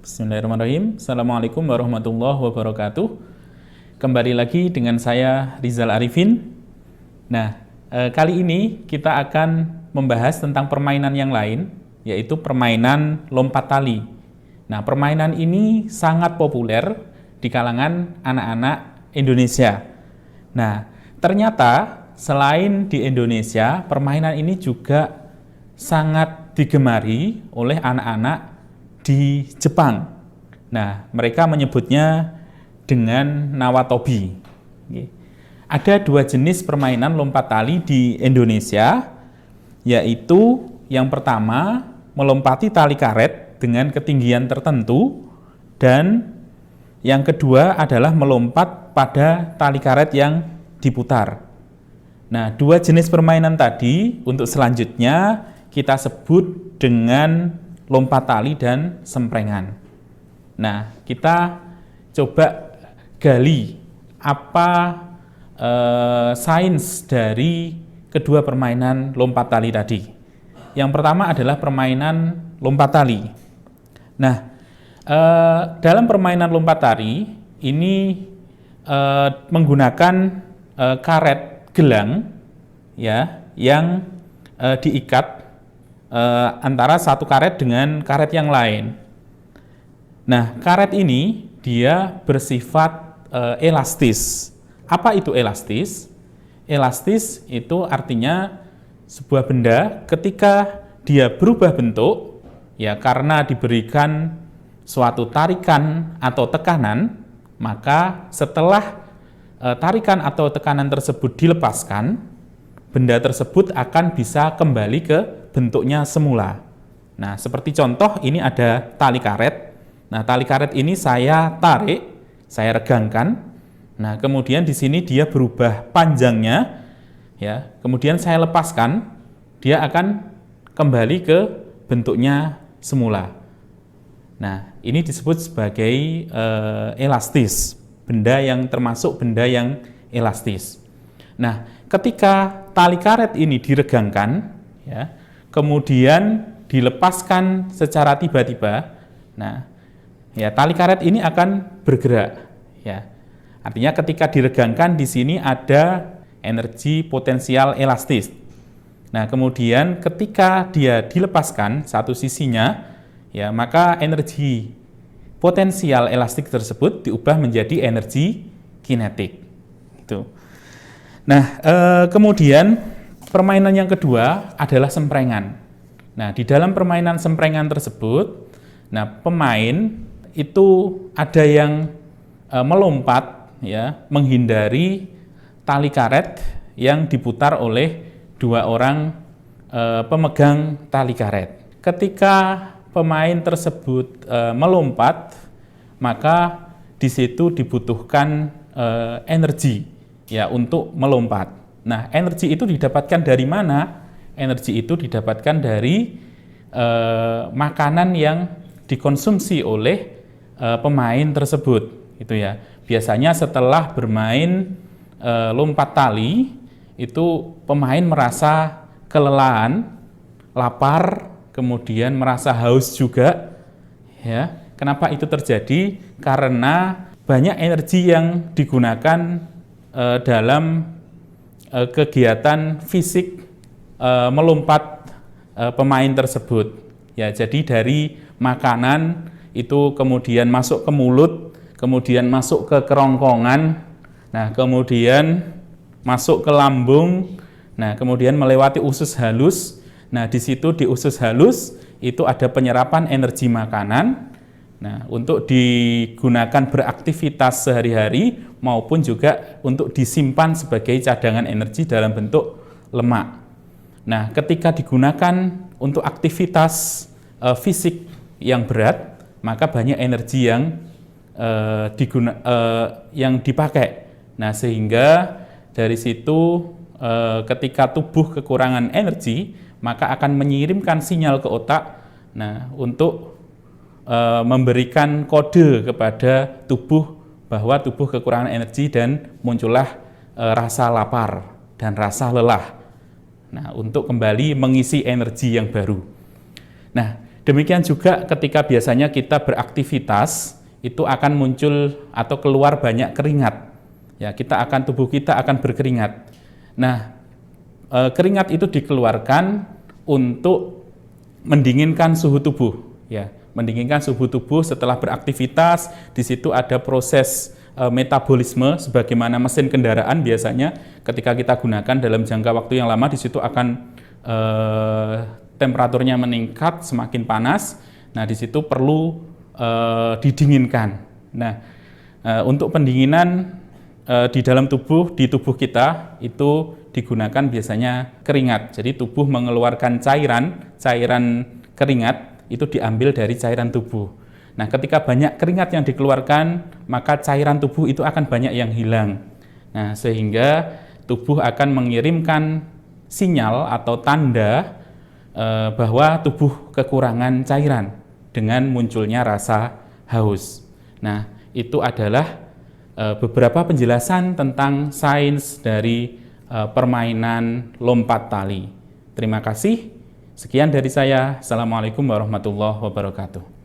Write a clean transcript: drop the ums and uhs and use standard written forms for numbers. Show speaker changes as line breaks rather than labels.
Bismillahirrahmanirrahim. Assalamualaikum warahmatullahi wabarakatuh. Kembali lagi dengan saya Rizal Arifin. Nah, kali ini kita akan membahas tentang permainan yang lain, yaitu permainan lompat tali. Nah, permainan ini sangat populer di kalangan anak-anak Indonesia. Nah, ternyata selain di Indonesia, permainan ini juga sangat digemari oleh anak-anak di Jepang. Nah, mereka menyebutnya dengan nawatobi. Ada dua jenis permainan lompat tali di Indonesia, yaitu yang pertama melompati tali karet dengan ketinggian tertentu, dan yang kedua adalah melompat pada tali karet yang diputar. Nah, dua jenis permainan tadi untuk selanjutnya kita sebut dengan lompat tali dan semprengan. Nah, kita coba gali apa sains dari kedua permainan lompat tali tadi. Yang pertama adalah permainan lompat tali. Nah, dalam permainan lompat tali ini menggunakan karet gelang ya yang diikat antara satu karet dengan karet yang lain. Nah, karet ini dia bersifat elastis. Apa itu elastis? Elastis itu artinya sebuah benda ketika dia berubah bentuk, ya karena diberikan suatu tarikan atau tekanan, maka setelah tarikan atau tekanan tersebut dilepaskan, benda tersebut akan bisa kembali ke bentuknya semula. Nah, seperti contoh ini ada tali karet. Nah, tali karet ini saya tarik, saya regangkan. Nah, kemudian di sini dia berubah panjangnya, ya. Kemudian saya lepaskan, dia akan kembali ke bentuknya semula. Nah, ini disebut sebagai elastis, benda yang termasuk benda yang elastis. Nah, ketika tali karet ini diregangkan, ya, kemudian dilepaskan secara tiba-tiba, nah, ya tali karet ini akan bergerak, ya. Artinya ketika diregangkan di sini ada energi potensial elastis. Nah, kemudian ketika dia dilepaskan satu sisinya, ya, maka energi potensial elastik tersebut diubah menjadi energi kinetik. Itu. Nah, kemudian permainan yang kedua adalah semprengan. Nah, di dalam permainan semprengan tersebut, nah pemain itu ada yang melompat, ya, menghindari tali karet yang diputar oleh dua orang pemegang tali karet. Ketika pemain tersebut melompat, maka di situ dibutuhkan energi, ya, untuk melompat. Nah, energi itu didapatkan dari mana? Energi itu didapatkan dari makanan yang dikonsumsi oleh pemain tersebut, itu ya. Biasanya setelah bermain lompat tali, itu pemain merasa kelelahan, lapar, kemudian merasa haus juga, ya. Kenapa itu terjadi? Karena banyak energi yang digunakan dalam kegiatan fisik melompat pemain tersebut, ya. Jadi dari makanan itu kemudian masuk ke mulut, kemudian masuk ke kerongkongan, nah kemudian masuk ke lambung, nah kemudian melewati usus halus. Nah, di situ di usus halus itu ada penyerapan energi makanan, nah untuk digunakan beraktivitas sehari-hari maupun juga untuk disimpan sebagai cadangan energi dalam bentuk lemak. Nah, ketika digunakan untuk aktivitas fisik yang berat, maka banyak energi yang dipakai. Nah, sehingga dari situ ketika tubuh kekurangan energi, maka akan mengirimkan sinyal ke otak, nah, untuk memberikan kode kepada tubuh bahwa tubuh kekurangan energi dan muncullah rasa lapar dan rasa lelah. Nah, untuk kembali mengisi energi yang baru. Nah, Demikian juga ketika biasanya kita beraktivitas, itu akan muncul atau keluar banyak keringat. Ya, tubuh kita akan berkeringat. Nah, keringat itu dikeluarkan untuk mendinginkan suhu tubuh, ya, mendinginkan suhu tubuh setelah beraktivitas. Di situ ada proses metabolisme sebagaimana mesin kendaraan biasanya ketika kita gunakan dalam jangka waktu yang lama, di situ akan temperaturnya meningkat, semakin panas. Nah, di situ perlu didinginkan. Nah, untuk pendinginan di dalam tubuh, di tubuh kita itu digunakan biasanya keringat. Jadi tubuh mengeluarkan cairan keringat itu diambil dari cairan tubuh. Nah, ketika banyak keringat yang dikeluarkan, maka cairan tubuh itu akan banyak yang hilang. Nah, sehingga tubuh akan mengirimkan sinyal atau tanda bahwa tubuh kekurangan cairan dengan munculnya rasa haus. Nah, itu adalah beberapa penjelasan tentang sains dari permainan lompat tali. Terima kasih. Sekian dari saya. Assalamualaikum warahmatullahi wabarakatuh.